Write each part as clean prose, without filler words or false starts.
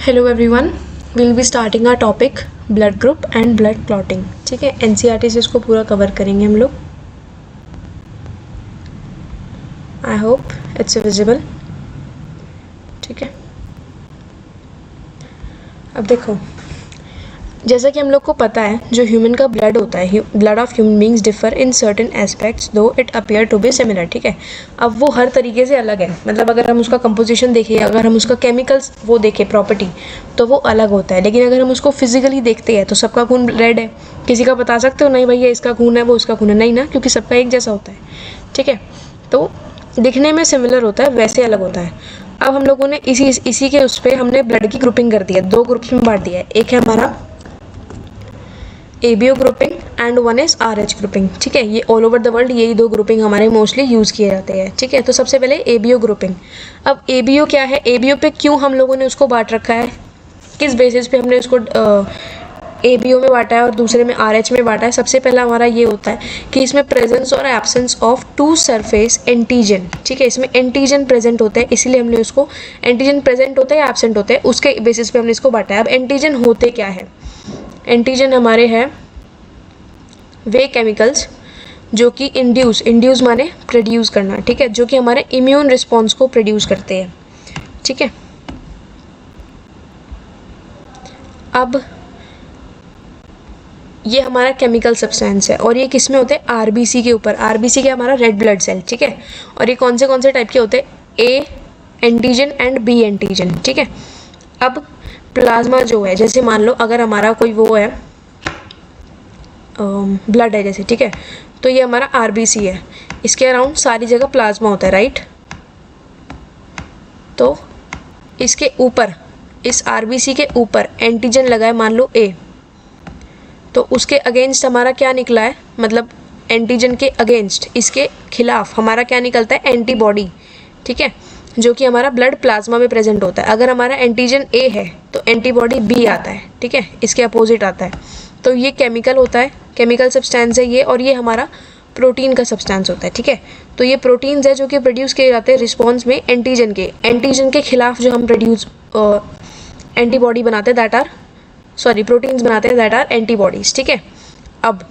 Hello everyone, will be starting our topic blood group and blood clotting. ठीक है, NCERT से इसको पूरा कवर करेंगे हम लोग। I hope it's visible. ठीक है, अब देखो, जैसा कि हम लोग को पता है जो ह्यूमन का ब्लड होता है, blood of human beings differ in certain aspects though it appear to be similar. ठीक है, अब वो हर तरीके से अलग है, मतलब अगर हम उसका कंपोजिशन देखें, अगर हम उसका केमिकल्स वो देखें प्रॉपर्टी, तो वो अलग होता है। लेकिन अगर हम उसको फिजिकली देखते हैं तो सबका खून रेड है। किसी का बता सकते हो नहीं भैया इसका खून है वो उसका खून है? नहीं ना, क्योंकि सबका एक जैसा होता है। ठीक है, तो दिखने में सिमिलर होता है, वैसे अलग होता है। अब हम लोगों ने इसी के उस पर हमने ब्लड की ग्रुपिंग कर दी है, दो ग्रुप्स में बांट दिया है। एक है हमारा ABO grouping and one is RH grouping. ठीक है, ये ऑल ओवर द वर्ल्ड यही दो ग्रुपिंग हमारे मोस्टली यूज़ किए जाते हैं। ठीक है, तो सबसे पहले ABO ग्रुपिंग। अब ABO क्या है, ABO पे क्यों हम लोगों ने उसको बांट रखा है, किस बेसिस पे हमने उसको ABO में बांटा है और दूसरे में RH में बांटा है? सबसे पहला हमारा ये होता है कि इसमें प्रेजेंस और absence of two surface antigen. ठीक है, इसमें एंटीजन प्रेजेंट होता है, इसीलिए हमने उसको एंटीजन प्रेजेंट होता है या एब्सेंट होता है उसके बेसिस पे हमने इसको बांटा है। अब एंटीजन होते क्या है? एंटीजन हमारे हैं वे केमिकल्स जो कि इंड्यूस माने प्रोड्यूस करना। ठीक है, जो कि हमारे इम्यून रिस्पॉन्स को प्रोड्यूस करते हैं। ठीक है, अब ये हमारा केमिकल सब्सटेंस है और ये किस में होते हैं? आरबीसी के ऊपर। आरबीसी क्या? हमारा रेड ब्लड सेल। ठीक है, और ये कौन से टाइप के होते हैं? A antigen and B antigen. ठीक है, अब प्लाज्मा जो है, जैसे मान लो अगर हमारा कोई वो है ब्लड है जैसे, ठीक है, तो ये हमारा आरबीसी है, इसके अराउंड सारी जगह प्लाज्मा होता है, राइट? तो इसके ऊपर, इस आरबीसी के ऊपर एंटीजन लगा है, मान लो ए, तो उसके अगेंस्ट हमारा क्या निकला है, मतलब एंटीजन के अगेंस्ट, इसके खिलाफ हमारा क्या निकलता है? एंटीबॉडी। ठीक है, जो कि हमारा ब्लड प्लाज्मा में प्रेजेंट होता है। अगर हमारा एंटीजन ए है तो एंटीबॉडी बी आता है। ठीक है, इसके अपोजिट आता है। तो ये केमिकल होता है, केमिकल सब्सटेंस है ये, और ये हमारा प्रोटीन का सब्सटेंस होता है। ठीक है, तो ये प्रोटीन्स है जो कि प्रोड्यूस किए जाते हैं रिस्पॉन्स में एंटीजन के खिलाफ जो हम एंटीबॉडी बनाते हैं, प्रोटीन्स बनाते हैं, दैट आर एंटीबॉडीज। ठीक है, अब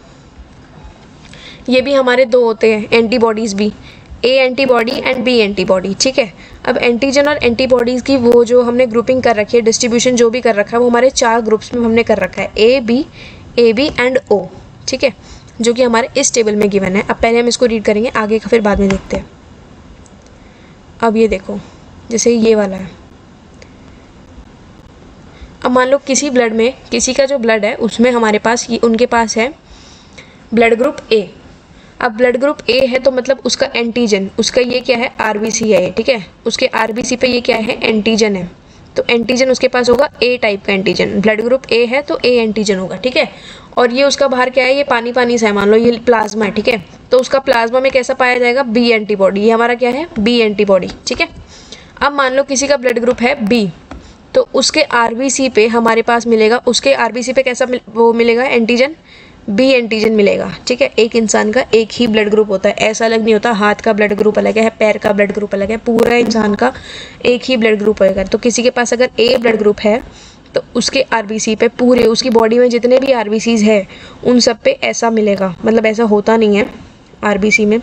ये भी हमारे दो होते हैं एंटीबॉडीज भी, A antibody and B antibody. ठीक है, अब एंटीजन और एंटीबॉडीज़ की वो जो हमने ग्रुपिंग कर रखी है, डिस्ट्रीब्यूशन जो भी कर रखा है, वो हमारे 4 ग्रुप्स में हमने कर रखा है, ए बी एंड ओ। ठीक है, जो कि हमारे इस टेबल में गिवन है। अब पहले हम इसको रीड करेंगे, आगे का फिर बाद में देखते हैं। अब ये देखो, जैसे ये वाला है, अब मान लो किसी ब्लड में, किसी का जो ब्लड है उसमें हमारे पास उनके पास है ब्लड ग्रुप ए। अब ब्लड ग्रुप ए है तो मतलब उसका एंटीजन, उसका ये क्या है? आरबीसी है। ठीक है, उसके आरबीसी पे ये क्या है? एंटीजन है। तो एंटीजन उसके पास होगा ए टाइप का एंटीजन, ब्लड ग्रुप ए है तो ए एंटीजन होगा। ठीक है, और ये उसका बाहर क्या है? ये पानी पानी सा है, मान लो ये प्लाज्मा है। ठीक है, तो उसका प्लाज्मा में कैसा पाया जाएगा? B antibody. ये हमारा क्या है? B antibody. ठीक है, अब मान लो किसी का ब्लड ग्रुप है बी, तो उसके आरबीसी पे हमारे पास मिलेगा, उसके आरबीसी पे कैसा वो मिलेगा? एंटीजन, बी एंटीजन मिलेगा। ठीक है, एक इंसान का एक ही ब्लड ग्रुप होता है, ऐसा अलग नहीं होता, हाथ का ब्लड ग्रुप अलग है, पैर का ब्लड ग्रुप अलग है, पूरा इंसान का एक ही ब्लड ग्रुप होगा। तो किसी के पास अगर ए ब्लड ग्रुप है तो उसके आरबीसी पे, पूरे उसकी बॉडी में जितने भी आरबीसीज है उन सब पे ऐसा मिलेगा। मतलब ऐसा होता नहीं है आरबीसी में,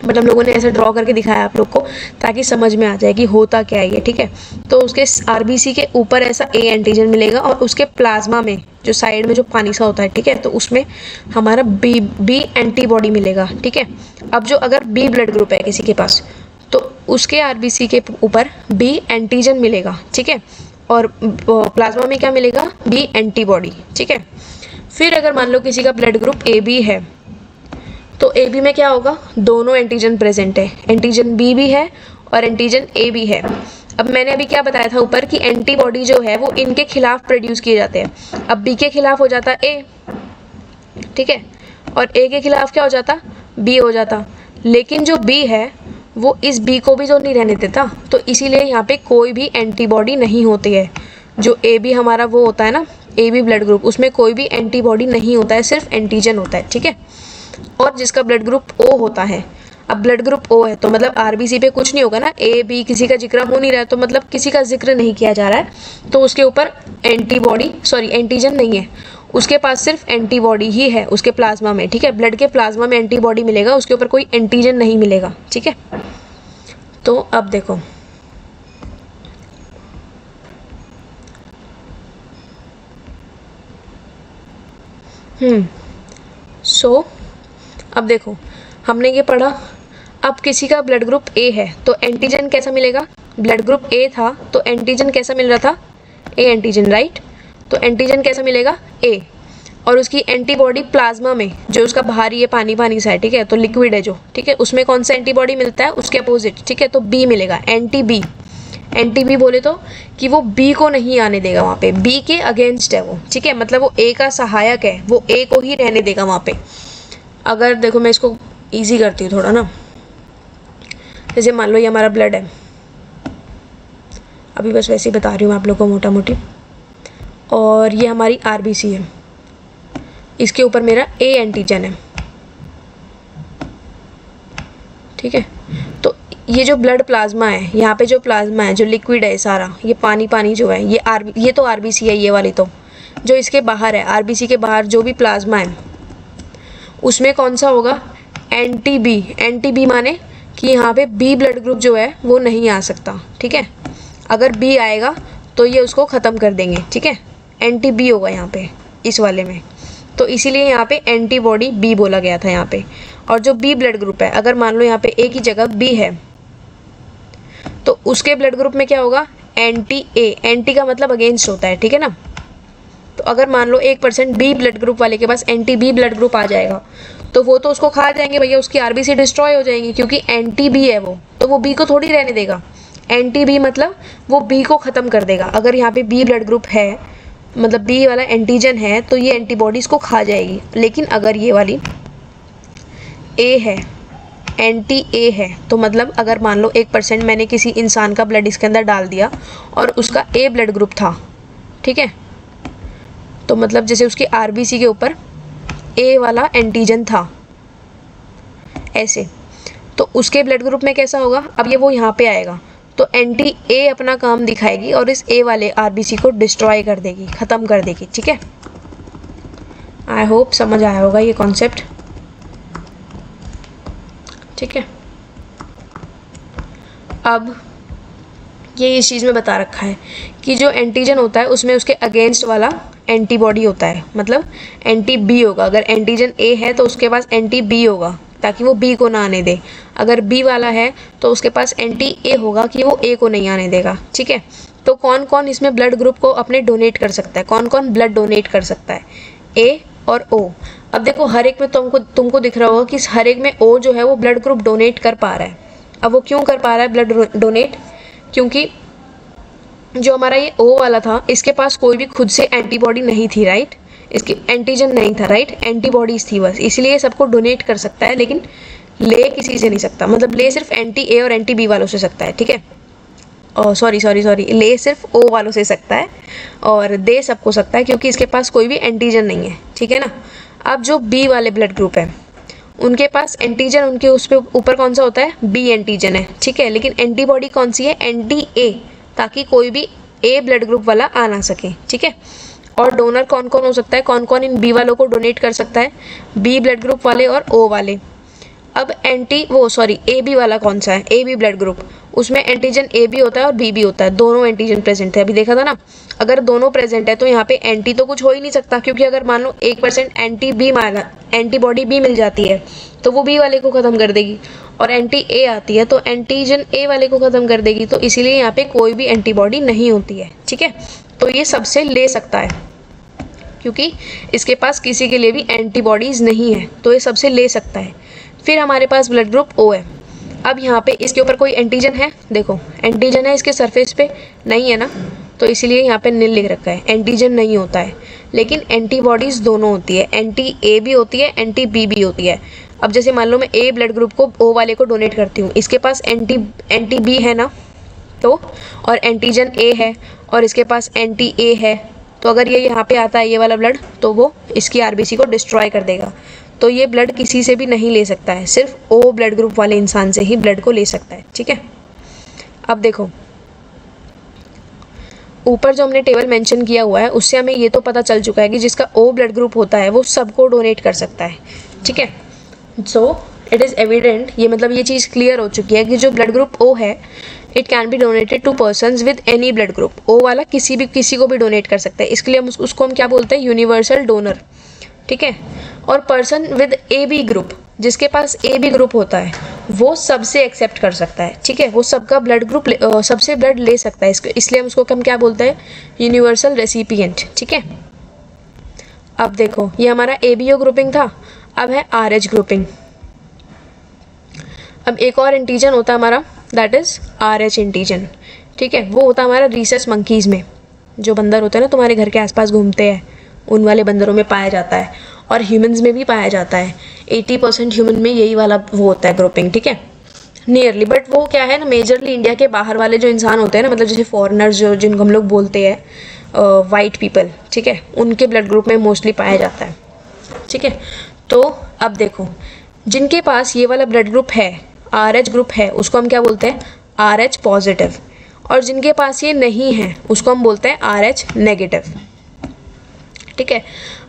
बट हम लोगों ने ऐसे ड्रॉ करके दिखाया आप लोग को ताकि समझ में आ जाए कि होता क्या है ये। ठीक है, तो उसके आरबीसी के ऊपर ऐसा ए एंटीजन मिलेगा और उसके प्लाज्मा में जो साइड में जो पानी सा होता है, ठीक है, तो उसमें हमारा बी एंटीबॉडी मिलेगा। ठीक है, अब जो अगर बी ब्लड ग्रुप है किसी के पास तो उसके आरबीसी के ऊपर बी एंटीजन मिलेगा। ठीक है, और प्लाज्मा में क्या मिलेगा? B antibody. ठीक है, फिर अगर मान लो किसी का ब्लड ग्रुप ए बी है तो ए बी में क्या होगा? दोनों एंटीजन प्रेजेंट है, एंटीजन बी भी है और एंटीजन ए भी है। अब मैंने अभी क्या बताया था ऊपर कि एंटीबॉडी जो है वो इनके खिलाफ प्रोड्यूस किए जाते हैं। अब बी के खिलाफ हो जाता ए, ठीक है, और ए के खिलाफ क्या हो जाता? बी हो जाता। लेकिन जो बी है वो इस बी को भी तो नहीं रहने देता, तो इसीलिए यहाँ पे कोई भी एंटीबॉडी नहीं होती है। जो ए बी हमारा वो होता है ना, ए बी ब्लड ग्रुप, उसमें कोई भी एंटीबॉडी नहीं होता है, सिर्फ एंटीजन होता है। ठीक है, और जिसका ब्लड ग्रुप ओ होता है, अब ब्लड ग्रुप ओ है तो मतलब आरबीसी पे कुछ नहीं होगा ना, ए बी किसी का जिक्र हो नहीं रहा है, तो मतलब किसी का जिक्र नहीं किया जा रहा है, तो उसके ऊपर एंटीजन नहीं है, उसके पास सिर्फ एंटीबॉडी ही है उसके प्लाज्मा में, ठीक है। ब्लड के प्लाज्मा में एंटीबॉडी मिलेगा, उसके ऊपर कोई एंटीजन नहीं मिलेगा, ठीक है। तो अब देखो अब देखो हमने ये पढ़ा, अब किसी का ब्लड ग्रुप ए है तो एंटीजन कैसा मिलेगा, ब्लड ग्रुप ए था तो एंटीजन कैसा मिल रहा था, ए एंटीजन, राइट। तो एंटीजन कैसा मिलेगा, ए, और उसकी एंटीबॉडी प्लाज्मा में जो उसका बाहरी है पानी पानी सा है, ठीक है, तो लिक्विड है जो, ठीक है, उसमें कौन सा एंटीबॉडी मिलता है, उसके अपोजिट, ठीक है, तो बी मिलेगा, एंटी बी। एंटी बी बोले तो कि वो बी को नहीं आने देगा वहाँ पे, बी के अगेंस्ट है वो, ठीक है, मतलब वो ए का सहायक है, वो ए को ही रहने देगा वहाँ पे। अगर देखो मैं इसको ईजी करती हूँ थोड़ा ना, जैसे मान लो ये हमारा ब्लड है, अभी बस वैसे ही बता रही हूँ आप लोग को मोटा मोटी, और ये हमारी आरबीसी है, इसके ऊपर मेरा ए एंटीजन है, ठीक है। तो ये जो ब्लड प्लाज्मा है, यहाँ पे जो प्लाज्मा है, जो लिक्विड है सारा, ये पानी पानी जो है, ये तो आरबीसी है, ये वाली तो जो इसके बाहर है, आरबीसी के बाहर जो भी प्लाज्मा है उसमें कौन सा होगा, एंटी बी। एंटी बी माने कि यहाँ पे बी ब्लड ग्रुप जो है वो नहीं आ सकता, ठीक है। अगर बी आएगा तो ये उसको ख़त्म कर देंगे, ठीक है, एंटी बी होगा यहाँ पे इस वाले में, तो इसीलिए यहाँ पे एंटीबॉडी बी बोला गया था यहाँ पे। और जो बी ब्लड ग्रुप है, अगर मान लो यहाँ पे ए की जगह बी है तो उसके ब्लड ग्रुप में क्या होगा, एंटी ए। एंटी का मतलब अगेंस्ट होता है, ठीक है ना। तो अगर मान लो 1% बी ब्लड ग्रुप वाले के पास एंटी बी ब्लड ग्रुप आ जाएगा तो वो तो उसको खा जाएंगे भैया, उसकी आरबीसी डिस्ट्रॉय हो जाएंगी, क्योंकि एंटी बी है वो, तो वो बी को थोड़ी रहने देगा। एंटी बी मतलब वो बी को ख़त्म कर देगा। अगर यहाँ पे बी ब्लड ग्रुप है, मतलब बी वाला एंटीजन है, तो ये एंटीबॉडीज़ को खा जाएगी। लेकिन अगर ये वाली ए है, एंटी ए है, तो मतलब अगर मान लो 1% मैंने किसी इंसान का ब्लड इसके अंदर डाल दिया और उसका ए ब्लड ग्रुप था, ठीक है, तो मतलब जैसे उसकी आरबीसी के ऊपर ए वाला एंटीजन था ऐसे, तो उसके ब्लड ग्रुप में कैसा होगा, अब ये वो यहाँ पे आएगा तो एंटी ए अपना काम दिखाएगी और इस ए वाले आरबीसी को डिस्ट्रॉय कर देगी, ख़त्म कर देगी, ठीक है। आई होप समझ आया होगा ये कॉन्सेप्ट, ठीक है। अब ये इस चीज़ में बता रखा है कि जो एंटीजन होता है उसमें उसके अगेंस्ट वाला एंटीबॉडी होता है, मतलब एंटी बी होगा। अगर एंटीजन ए है तो उसके पास एंटी बी होगा ताकि वो बी को ना आने दे। अगर बी वाला है तो उसके पास एंटी ए होगा कि वो ए को नहीं आने देगा, ठीक है। तो कौन कौन इसमें ब्लड ग्रुप को अपने डोनेट कर सकता है, कौन कौन ब्लड डोनेट कर सकता है, ए और ओ। अब देखो हर एक में तुमको दिख रहा होगा कि हर एक में ओ जो है वो ब्लड ग्रुप डोनेट कर पा रहा है। अब वो क्यों कर पा रहा है ब्लड डोनेट, क्योंकि जो हमारा ये ओ वाला था इसके पास कोई भी खुद से एंटीबॉडी नहीं थी, राइट, इसकी एंटीजन नहीं था, राइट, एंटीबॉडीज थी बस, इसलिए सबको डोनेट कर सकता है, लेकिन ले किसी से नहीं सकता। मतलब ले सिर्फ एंटी ए और एंटी बी वालों से सकता है, ठीक है। और सॉरी ले सिर्फ ओ वालों से सकता है और दे सबको सकता है क्योंकि इसके पास कोई भी एंटीजन नहीं है, ठीक है ना। अब जो बी वाले ब्लड ग्रुप है उनके पास एंटीजन, उनके उस पर ऊपर कौन सा होता है, बी एंटीजन है, ठीक है, लेकिन एंटीबॉडी कौन सी है, एंटी ए, ताकि कोई भी ए ब्लड ग्रुप वाला आ ना सके, ठीक है। और डोनर कौन कौन हो सकता है, कौन कौन इन बी वालों को डोनेट कर सकता है, बी ब्लड ग्रुप वाले और ओ वाले। अब ए बी वाला कौन सा है, ए बी ब्लड ग्रुप, उसमें एंटीजन ए भी होता है और बी भी होता है, दोनों एंटीजन प्रेजेंट है, अभी देखा था ना। अगर दोनों प्रेजेंट है तो यहाँ पे एंटी तो कुछ हो ही नहीं सकता, क्योंकि अगर मान लो 1% एंटीबॉडी बी मिल जाती है तो वो बी वाले को ख़त्म कर देगी, और एंटी ए आती है तो एंटीजन ए वाले को ख़त्म कर देगी, तो इसीलिए यहाँ पे कोई भी एंटीबॉडी नहीं होती है, ठीक है। तो ये सबसे ले सकता है क्योंकि इसके पास किसी के लिए भी एंटीबॉडीज़ नहीं है, तो ये सबसे ले सकता है। फिर हमारे पास ब्लड ग्रुप ओ है। अब यहाँ पे इसके ऊपर कोई एंटीजन है, देखो एंटीजन है इसके सरफेस पे, नहीं है ना, तो इसीलिए यहाँ पे नील लिख रखा है, एंटीजन नहीं होता है, लेकिन एंटीबॉडीज़ दोनों होती है, एंटी ए भी होती है, एंटी बी भी होती है। अब जैसे मान लो मैं ए ब्लड ग्रुप को ओ वाले को डोनेट करती हूँ, इसके पास एंटी बी है ना, तो और एंटीजन ए है और इसके पास एंटी ए है, तो अगर ये यहाँ पे आता है ये वाला ब्लड तो वो इसकी आरबीसी को डिस्ट्रॉय कर देगा। तो ये ब्लड किसी से भी नहीं ले सकता है, सिर्फ ओ ब्लड ग्रुप वाले इंसान से ही ब्लड को ले सकता है। ठीक है, अब देखो ऊपर जो हमने टेबल मेंशन किया हुआ है उससे हमें ये तो पता चल चुका है कि जिसका ओ ब्लड ग्रुप होता है वो सबको डोनेट कर सकता है। ठीक है, सो इट इज़ एविडेंट, ये मतलब ये चीज़ क्लियर हो चुकी है कि जो ब्लड ग्रुप ओ है it can be donated to persons with any blood group. O वाला किसी को भी डोनेट कर सकता है, इसके लिए हम उसको हम क्या बोलते हैं, यूनिवर्सल डोनर। ठीक है, और person with A B group, जिसके पास ए बी ग्रुप होता है वो सबसे एक्सेप्ट कर सकता है। ठीक है, वो सबका ब्लड ग्रुप सबसे ब्लड ले सकता है, इसलिए हम उसको क्या बोलते हैं, यूनिवर्सल रेसिपिएंट। ठीक है, अब देखो ये हमारा ए बी ओ ग्रुपिंग था, अब है आर एच ग्रुपिंग। अब एक और एंटीजन होता है हमारा, that is are H antigen. ठीक है, वो होता है हमारा रीसस मंकीज़ में, जो बंदर होते हैं ना तुम्हारे घर के आसपास घूमते हैं, उन वाले बंदरों में पाया जाता है, और ह्यूमंस में भी पाया जाता है। 80% ह्यूमन में यही वाला वो होता है ग्रुपिंग। ठीक है, नियरली, बट वो क्या है ना, मेजरली इंडिया के बाहर वाले जो इंसान होते हैं ना, मतलब जैसे फॉरेनर्स जो जिनको हम लोग बोलते हैं वाइट पीपल, ठीक है, उनके ब्लड ग्रुप में मोस्टली पाया जाता है। ठीक है, तो अब देखो जिनके पास ये वाला ब्लड ग्रुप है, आर एच ग्रुप है, उसको हम क्या बोलते हैं, आर एच पॉजिटिव, और जिनके पास ये नहीं है उसको हम बोलते हैं आर एच नेगेटिव। ठीक है,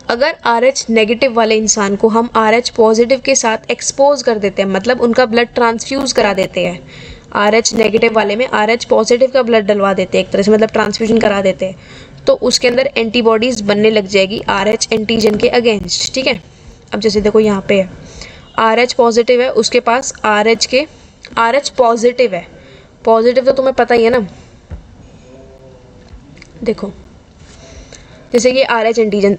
अगर आर एच नेगेटिव वाले इंसान को हम आर एच पॉजिटिव के साथ एक्सपोज कर देते हैं, मतलब उनका ब्लड ट्रांसफ्यूज करा देते हैं, आर एच नेगेटिव वाले में आर एच पॉजिटिव का ब्लड डलवा देते हैं एक तरह से, मतलब ट्रांसफ्यूजन करा देते हैं, तो उसके अंदर एंटीबॉडीज़ बनने लग जाएगी आर एच एंटीजन के अगेंस्ट। ठीक है, अब जैसे देखो यहाँ पे है आर एच पॉजिटिव है, उसके पास आर एच पॉजिटिव है, पॉजिटिव तो तुम्हें पता ही है ना। देखो जैसे कि R H antigen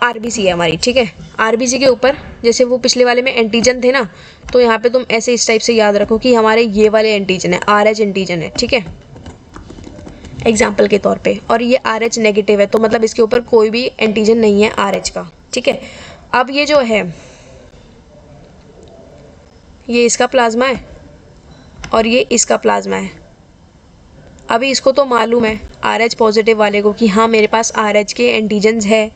R B C है हमारी। ठीक है, आर बी सी के ऊपर जैसे वो पिछले वाले में एंटीजन थे ना, तो यहाँ पे तुम ऐसे इस टाइप से याद रखो कि हमारे ये वाले एंटीजन है, आर एच एंटीजन है। ठीक है, एग्जाम्पल के तौर पे, और ये आर एच नेगेटिव है, तो मतलब इसके ऊपर कोई भी एंटीजन नहीं है आर एच का। ठीक है, अब ये जो है ये इसका प्लाज्मा है और ये इसका प्लाज्मा है। अभी इसको तो मालूम है आर एच पॉजिटिव वाले को कि हाँ मेरे पास आर एच के एंटीजन्स है,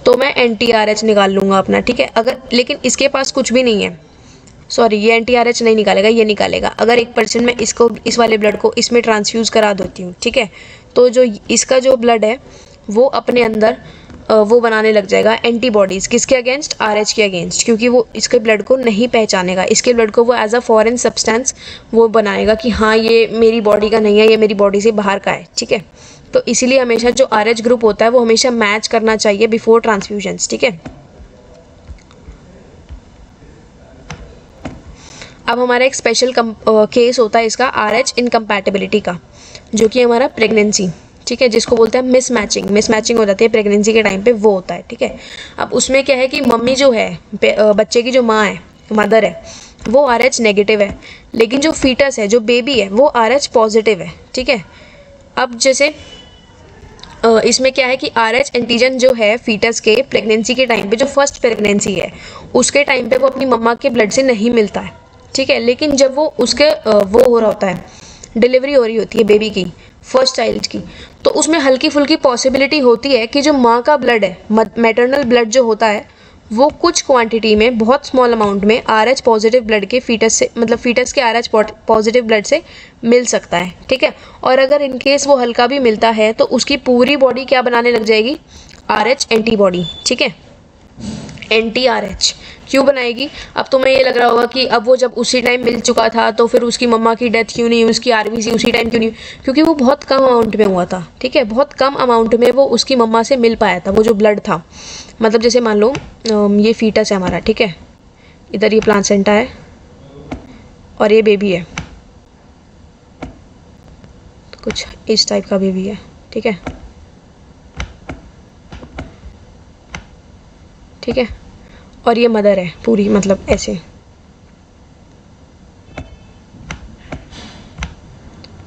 तो मैं एंटी आर एच निकाल लूँगा अपना। ठीक है, अगर लेकिन इसके पास कुछ भी नहीं है, सॉरी ये एंटी आर एच नहीं निकालेगा, ये निकालेगा। अगर 1% में इसको इस वाले ब्लड को इसमें ट्रांसफ्यूज़ करा देती हूँ, ठीक है, तो जो इसका जो ब्लड है वो अपने अंदर वो बनाने लग जाएगा एंटीबॉडीज़, किसके अगेंस्ट, आर एच के अगेंस्ट, क्योंकि वो इसके ब्लड को नहीं पहचानेगा, इसके ब्लड को वो एज अ फॉरेन सब्सटेंस वो बनाएगा कि हाँ ये मेरी बॉडी का नहीं है, ये मेरी बॉडी से बाहर का है। ठीक है, तो इसीलिए हमेशा जो आर एच ग्रुप होता है वो हमेशा मैच करना चाहिए बिफोर ट्रांसफ्यूजन्स। ठीक है, अब हमारा एक स्पेशल केस होता है इसका आर एच इनकम्पैटिबिलिटी का, जो कि हमारा प्रेगनेंसी। ठीक है, जिसको बोलते हैं मिसमैचिंग हो जाती है प्रेगनेंसी के टाइम पे, वो होता है। ठीक है, अब उसमें क्या है कि मम्मी जो है, बच्चे की जो माँ है, मदर है, वो आर एच नेगेटिव है, लेकिन जो फीटस है, जो बेबी है, वो आर एच पॉजिटिव है। ठीक है, अब जैसे इसमें क्या है कि आर एच एंटीजन जो है फीटस के प्रेगनेंसी के टाइम पे, जो फर्स्ट प्रेगनेंसी है उसके टाइम पे वो अपनी मम्मा के ब्लड से नहीं मिलता है। ठीक है, लेकिन जब वो उसके वो हो रहा होता है, डिलीवरी हो रही होती है बेबी की, फर्स्ट चाइल्ड की, तो उसमें हल्की फुल्की पॉसिबिलिटी होती है कि जो माँ का ब्लड है, मैटरनल ब्लड जो होता है, वो कुछ क्वांटिटी में, बहुत स्मॉल अमाउंट में आर एच पॉजिटिव ब्लड के फीटस से, मतलब फीटस के आर एच पॉजिटिव ब्लड से मिल सकता है। ठीक है, और अगर इन केस वो हल्का भी मिलता है तो उसकी पूरी बॉडी क्या बनाने लग जाएगी, आर एच एंटीबॉडी। ठीक है, एंटी आर एच क्यों बनाएगी। अब तुम्हें ये लग रहा होगा कि अब वो जब उसी टाइम मिल चुका था तो फिर उसकी मम्मा की डेथ क्यों नहीं, उसकी आरबीसी उसी टाइम क्यों नहीं, क्योंकि वो बहुत कम अमाउंट में हुआ था। ठीक है, बहुत कम अमाउंट में वो उसकी मम्मा से मिल पाया था वो जो ब्लड था। मतलब जैसे मान लो ये फीटस है हमारा, ठीक है, इधर ये प्लासेंटा है और ये बेबी है, कुछ इस टाइप का बेबी है। ठीक है, ठीक है, और ये मदर है पूरी, मतलब ऐसे,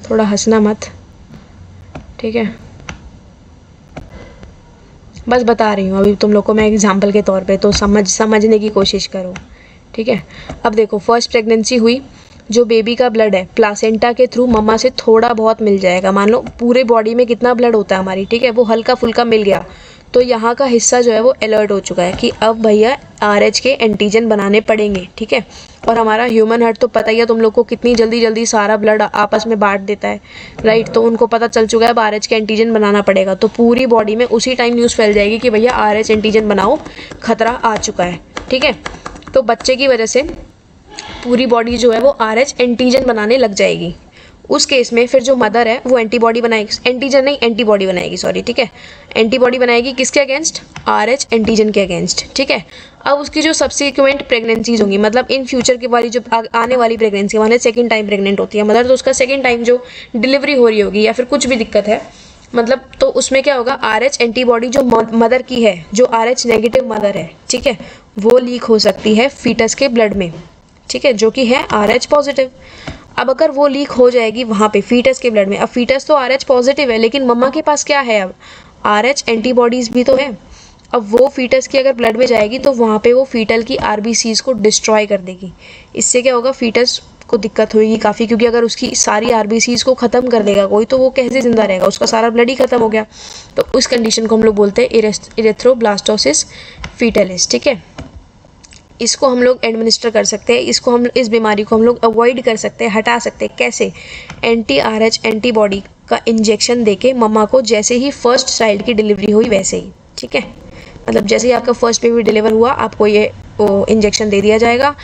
थोड़ा हंसना मत। ठीक है, बस बता रही हूँ अभी तुम लोग को मैं एग्जाम्पल के तौर पे, तो समझने की कोशिश करो। ठीक है, अब देखो फर्स्ट प्रेगनेंसी हुई, जो बेबी का ब्लड है प्लासेंटा के थ्रू मम्मा से थोड़ा बहुत मिल जाएगा। मान लो पूरे बॉडी में कितना ब्लड होता है हमारी, ठीक है, वो हल्का फुल्का मिल गया, तो यहाँ का हिस्सा जो है वो अलर्ट हो चुका है कि अब भैया RH के एंटीजन बनाने पड़ेंगे, ठीक है। और हमारा ह्यूमन हार्ट तो पता ही है तुम लोग को कितनी जल्दी जल्दी सारा ब्लड आपस में बांट देता है, राइट। तो उनको पता चल चुका है अब RH के एंटीजन बनाना पड़ेगा, तो पूरी बॉडी में उसी टाइम न्यूज़ फैल जाएगी कि भैया RH एंटीजन बनाओ, खतरा आ चुका है, ठीक है। तो बच्चे की वजह से पूरी बॉडी जो है वो RH एंटीजन बनाने लग जाएगी। उस केस में फिर जो मदर है वो एंटीबॉडी बनाएगी, एंटीजन नहीं एंटीबॉडी बनाएगी, सॉरी, ठीक है। एंटीबॉडी बनाएगी किसके अगेंस्ट? RH एंटीजन के अगेंस्ट, ठीक है। अब उसकी जो सब्सिक्वेंट प्रेगनेंसीज होंगी, मतलब इन फ्यूचर के वाली जो आने वाली प्रेगनेंसी, मान सेकेंड टाइम प्रेग्नेंट होती है मदर, तो उसका सेकेंड टाइम जो डिलीवरी हो रही होगी या फिर कुछ भी दिक्कत है, मतलब तो उसमें क्या होगा, RH एंटीबॉडी जो मदर की है, जो RH नेगेटिव मदर है, ठीक है, वो लीक हो सकती है फीटस के ब्लड में, ठीक है, जो कि है RH पॉजिटिव। अब अगर वो लीक हो जाएगी वहाँ पे फीटस के ब्लड में, अब फीटस तो RH पॉजिटिव है लेकिन मम्मा के पास क्या है, अब RH एंटीबॉडीज़ भी तो है। अब वो फीटस की अगर ब्लड में जाएगी तो वहाँ पे वो फीटल की RBCs को डिस्ट्रॉय कर देगी। इससे क्या होगा, फीटस को दिक्कत होगी काफ़ी, क्योंकि अगर उसकी सारी RBCs को ख़त्म कर देगा कोई तो वो कैसे ज़िंदा रहेगा, उसका सारा ब्लड ही ख़त्म हो गया। तो उस कंडीशन को हम लोग बोलते हैं इरेथ्रोब्लास्टोसिस फीटलिस, ठीक है। इसको हम लोग एडमिनिस्टर कर सकते हैं, इसको हम इस बीमारी को हम लोग अवॉइड कर सकते हैं, हटा सकते हैं। कैसे? anti-RH एंटीबॉडी का इंजेक्शन देके मम्मा को, जैसे ही फर्स्ट चाइल्ड की डिलीवरी हुई वैसे ही, ठीक है। मतलब जैसे ही आपका फर्स्ट बेबी डिलीवर हुआ आपको ये इंजेक्शन दे दिया जाएगा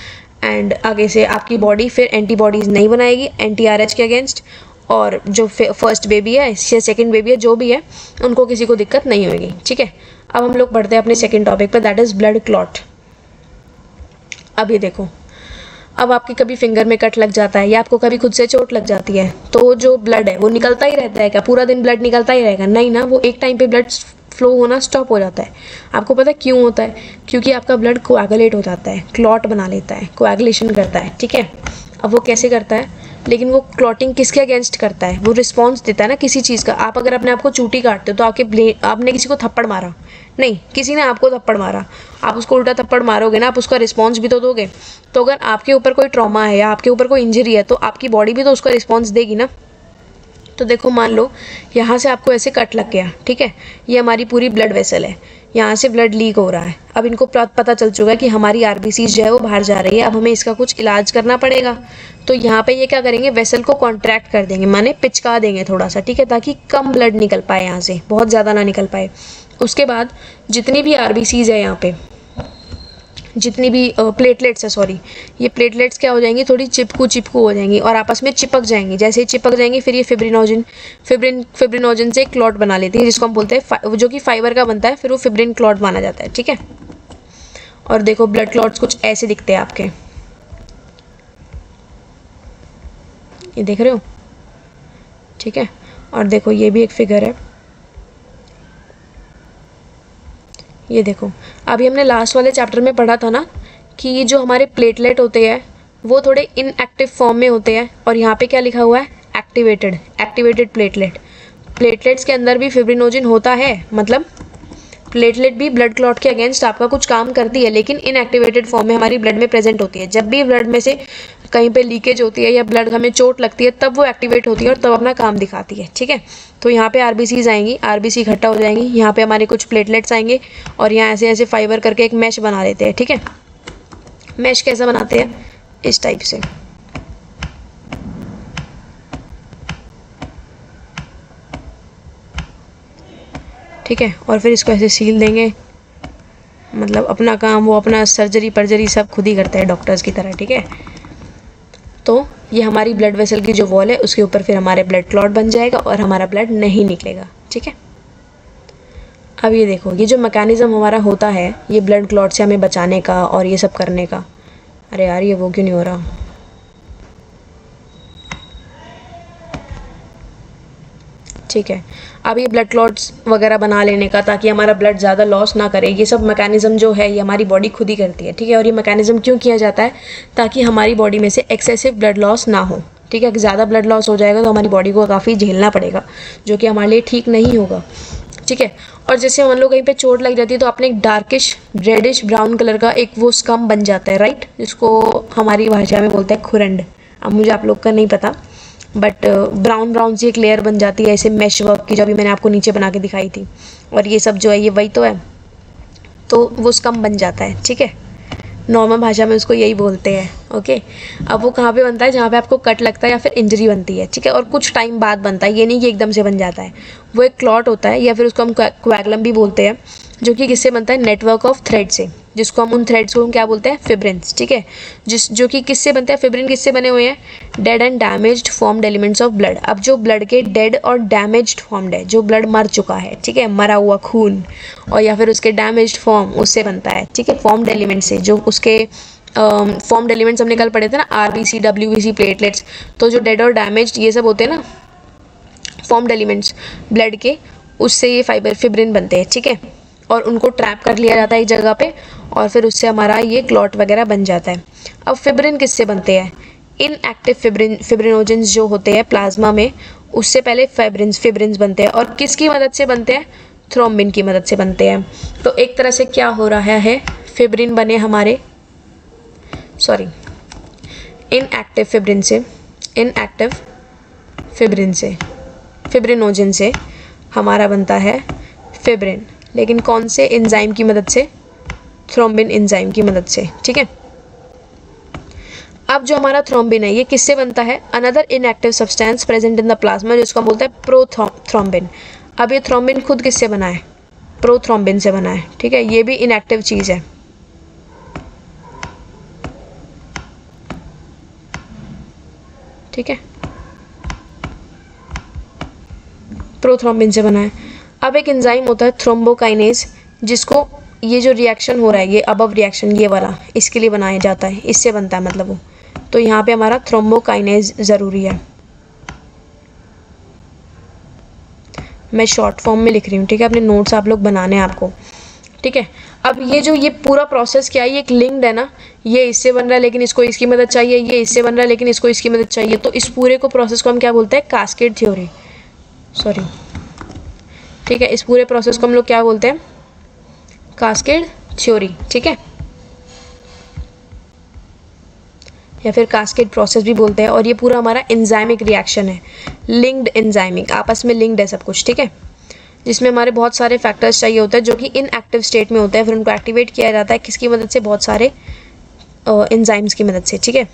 एंड आगे से आपकी बॉडी फिर एंटीबॉडीज़ नहीं बनाएगी anti-RH के अगेंस्ट, और जो फर्स्ट बेबी है या सेकेंड बेबी है जो भी है उनको किसी को दिक्कत नहीं होगी, ठीक है। अब हम लोग बढ़ते हैं अपने सेकेंड टॉपिक पर, दैट इज़ ब्लड क्लॉट। अब ये देखो, अब आपके कभी फिंगर में कट लग जाता है या आपको कभी खुद से चोट लग जाती है तो जो ब्लड है वो निकलता ही रहता है क्या? पूरा दिन ब्लड निकलता ही रहेगा? नहीं ना, वो एक टाइम पे ब्लड फ्लो होना स्टॉप हो जाता है। आपको पता है क्यों होता है? क्योंकि आपका ब्लड कोएगुलेट हो जाता है, क्लॉट बना लेता है, कोएगुलेशन करता है, ठीक है। अब वो कैसे करता है, लेकिन वो क्लॉटिंग किसके अगेंस्ट करता है? वो रिस्पॉन्स देता है ना किसी चीज़ का। आप अगर अपने आप को चूटी काटते हो तो आपने किसी को थप्पड़ मारा नहीं, किसी ने आपको थप्पड़ मारा, आप उसको उल्टा थप्पड़ मारोगे ना, आप उसका रिस्पॉन्स भी तो दोगे। तो अगर आपके ऊपर कोई ट्रॉमा है या आपके ऊपर कोई इंजरी है तो आपकी बॉडी भी तो उसका रिस्पॉन्स देगी ना। तो देखो, मान लो यहाँ से आपको ऐसे कट लग गया, ठीक है, ये हमारी पूरी ब्लड वेसल है, यहाँ से ब्लड लीक हो रहा है। अब इनको पता चल चुका है कि हमारी RBCs जो है वो बाहर जा रही है, अब हमें इसका कुछ इलाज करना पड़ेगा। तो यहाँ पे ये क्या करेंगे, वेसल को कॉन्ट्रैक्ट कर देंगे, माने पिचका देंगे थोड़ा सा, ठीक है, ताकि कम ब्लड निकल पाए, यहाँ से बहुत ज़्यादा ना निकल पाए। उसके बाद जितनी भी RBCs है यहाँ पे, जितनी भी प्लेटलेट्स है, सॉरी, ये प्लेटलेट्स क्या हो जाएंगी, थोड़ी चिपकू हो जाएंगी और आपस में चिपक जाएंगी। जैसे ही चिपक जाएंगी फिर ये फिब्रिनोजन से एक क्लॉट बना लेती है, जिसको हम बोलते हैं जो कि फाइबर का बनता है, फिर वो फिब्रिन क्लॉट माना जाता है, ठीक है। और देखो ब्लड क्लॉट्स कुछ ऐसे दिखते हैं आपके, ये देख रहे हो, ठीक है। और देखो ये भी एक फिगर है, ये देखो। अभी हमने लास्ट वाले चैप्टर में पढ़ा था ना कि ये जो हमारे प्लेटलेट होते हैं वो थोड़े इनएक्टिव फॉर्म में होते हैं, और यहाँ पे क्या लिखा हुआ है, एक्टिवेटेड प्लेटलेट। प्लेटलेट्स के अंदर भी फिब्रिनोजन होता है, मतलब प्लेटलेट भी ब्लड क्लॉट के अगेंस्ट आपका कुछ काम करती है, लेकिन इनएक्टिवेटेड फॉर्म में हमारी ब्लड में प्रेजेंट होती है। जब भी ब्लड में से कहीं पे लीकेज होती है या ब्लड हमें चोट लगती है तब वो एक्टिवेट होती है और तब अपना काम दिखाती है, ठीक है। तो यहाँ पे RBCs आएंगी, RBC इकट्ठा हो जाएंगी, यहाँ पे हमारे कुछ प्लेटलेट्स आएंगे और यहाँ ऐसे ऐसे फाइबर करके एक मैश बना लेते हैं, ठीक है। मैश कैसा बनाते हैं, इस टाइप से, ठीक है। और फिर इसको ऐसे सील देंगे, मतलब अपना काम वो अपना सर्जरी सब खुद ही करते हैं डॉक्टर्स की तरह, ठीक है। तो ये हमारी ब्लड वेसल की जो वॉल है उसके ऊपर फिर हमारे ब्लड क्लॉट बन जाएगा और हमारा ब्लड नहीं निकलेगा, ठीक है। अब ये देखो, ये जो मैकेनिज्म हमारा होता है ये ब्लड क्लॉट से हमें बचाने का और ये सब करने का, अरे यार ये वो क्यों नहीं हो रहा, ठीक है। अब ये ब्लड क्लॉट्स वगैरह बना लेने का ताकि हमारा ब्लड ज़्यादा लॉस ना करे, ये सब मैकेनिज्म जो है ये हमारी बॉडी खुद ही करती है, ठीक है। और ये मैकेनिज्म क्यों किया जाता है, ताकि हमारी बॉडी में से एक्सेसिव ब्लड लॉस ना हो, ठीक है। ज़्यादा ब्लड लॉस हो जाएगा तो हमारी बॉडी को काफ़ी झेलना पड़ेगा, जो कि हमारे लिए ठीक नहीं होगा, ठीक है। और जैसे हम लोग कहीं पे चोट लग जाती है तो अपने एक डार्किश रेडिश ब्राउन कलर का एक वो स्कम बन जाता है, राइट, जिसको हमारी भाषा में बोलते हैं खुरंड। अब मुझे आप लोग का नहीं पता, बट ब्राउन ब्राउन सी एक लेयर बन जाती है ऐसे मैश वर्क की, जो अभी मैंने आपको नीचे बना के दिखाई थी। और ये सब जो है ये वही तो है, तो वो स्कम बन जाता है, ठीक है। नॉर्मल भाषा में उसको यही बोलते हैं, ओके। अब वो कहाँ पे बनता है, जहाँ पे आपको कट लगता है या फिर इंजरी बनती है, ठीक है। और कुछ टाइम बाद बनता है, ये नहीं कि एकदम से बन जाता है। वो एक क्लॉट होता है, या फिर उसको हम क्वैगलम भी बोलते हैं, जो कि किससे बनता है, नेटवर्क ऑफ थ्रेड से, जिसको हम उन थ्रेड्स को हम क्या बोलते हैं, फिब्रिन्स, ठीक है। जो कि किससे बनता है, फिब्रिन किससे बने हुए हैं, dead and damaged formed elements of blood. अब जो ब्लड के डेड और डैमेज्ड फॉर्म्ड है, जो ब्लड मर चुका है, ठीक है, मरा हुआ खून, और या फिर उसके डैमेज्ड फॉर्म, उससे बनता है, ठीक है, फॉर्म्ड एलिमेंट से। जो उसके फॉर्म्ड एलिमेंट्स हमने कल पढ़े थे ना, आरबीसी, डब्ल्यूबीसी, प्लेटलेट्स, तो जो डेड और डैमेज्ड ये सब होते हैं ना फॉर्म्ड एलिमेंट्स ब्लड के, उससे ये फिब्रिन बनते हैं, ठीक है। और उनको ट्रैप कर लिया जाता है एक जगह पे, और फिर उससे हमारा ये क्लॉट वगैरह बन जाता है। अब फिब्रिन किससे बनते हैं, इनएक्टिव फिब्रिनोजेंस जो होते हैं प्लाज्मा में, उससे पहले फिब्रिन्स बनते हैं। और किसकी मदद से बनते हैं, थ्रोम्बिन की मदद से बनते हैं। तो एक तरह से क्या हो रहा है, फिब्रिन बने हमारे, सॉरी, इनएक्टिव फिब्रिन से, इनएक्टिव फिब्रिन से, फिब्रिनोजन से हमारा बनता है फिब्रिन, लेकिन कौन से एंजाइम की मदद से, थ्रोम्बिन एंजाइम की मदद से, ठीक है। अब जो हमारा थ्रोम्बिन है ये किससे बनता है, another inactive substance present in the plasma, जिसको हम बोलते हैं प्रोथ्रोम्बिन। अब ये थ्रोम्बिन खुद किससे बना है, प्रोथ्रोम्बिन से बना है, ठीक है। ये भी इनएक्टिव चीज़ है, ठीक है, प्रोथ्रोम्बिन से बना है। अब एक एंजाइम होता है थ्रोम्बोकाइनेज, जिसको ये जो रिएक्शन हो रहा है, ये अबव रिएक्शन ये वाला, इसके लिए बनाया जाता है, इससे बनता है मतलब वो। तो यहाँ पे हमारा थ्रोम्बोकाइनेज ज़रूरी है। मैं शॉर्ट फॉर्म में लिख रही हूँ, ठीक है, अपने नोट्स आप लोग बनाने हैं आपको, ठीक है। अब ये पूरा प्रोसेस क्या है, ये एक लिंक्ड है ना, ये इससे बन रहा है लेकिन इसको इसकी मदद चाहिए, ये इससे बन रहा है लेकिन इसको इसकी मदद चाहिए। तो इस पूरे को प्रोसेस को हम क्या बोलते हैं, कास्केड थ्योरी, सॉरी, ठीक है। इस पूरे प्रोसेस को हम लोग क्या बोलते हैं, कास्केड थ्योरी, ठीक है, या फिर कास्केड प्रोसेस भी बोलते हैं। और ये पूरा हमारा एंजाइमिक रिएक्शन है, लिंक्ड एंजाइमिक, आपस में लिंक्ड है सब कुछ, ठीक है, जिसमें हमारे बहुत सारे फैक्टर्स चाहिए होते हैं जो कि इनएक्टिव स्टेट में होते हैं, फिर उनको एक्टिवेट किया जाता है किसकी मदद से, बहुत सारे एंजाइम्स की मदद से, ठीक है।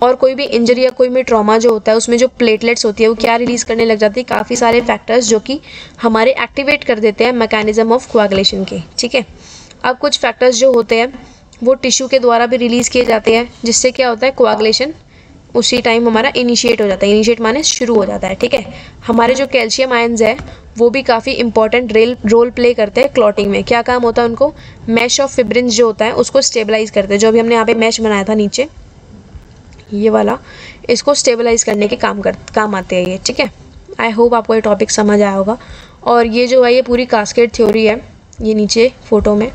और कोई भी इंजरी या कोई भी ट्रॉमा जो होता है, उसमें जो प्लेटलेट्स होती है वो क्या रिलीज करने लग जाती है, काफ़ी सारे फैक्टर्स जो कि हमारे एक्टिवेट कर देते हैं मैकेनिज्म ऑफ कोआगुलेशन के, ठीक है। अब कुछ फैक्टर्स जो होते हैं वो टिश्यू के द्वारा भी रिलीज़ किए जाते हैं, जिससे क्या होता है, कोआगुलेशन उसी टाइम हमारा इनिशिएट हो जाता है, इनिशिएट माने शुरू हो जाता है, ठीक है। हमारे जो कैल्शियम आयंस है वो भी काफ़ी इंपॉर्टेंट रोल प्ले करते हैं क्लॉटिंग में। क्या काम होता है उनको, मैश ऑफ फिब्रिन्स जो होता है उसको स्टेबलाइज करते हैं, जो अभी हमने यहाँ पे मैश बनाया था नीचे ये वाला, इसको स्टेबलाइज करने के काम आते हैं ये, ठीक है। आई होप आपको ये टॉपिक समझ आया होगा। और ये जो है ये पूरी कास्केड थ्योरी है, ये नीचे फोटो में,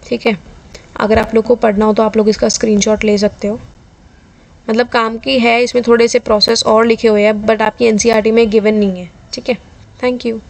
ठीक है। अगर आप लोग को पढ़ना हो तो आप लोग इसका स्क्रीनशॉट ले सकते हो, मतलब काम की है, इसमें थोड़े से प्रोसेस और लिखे हुए हैं बट आपकी एनसीईआरटी में गिवन नहीं है, ठीक है। Thank you.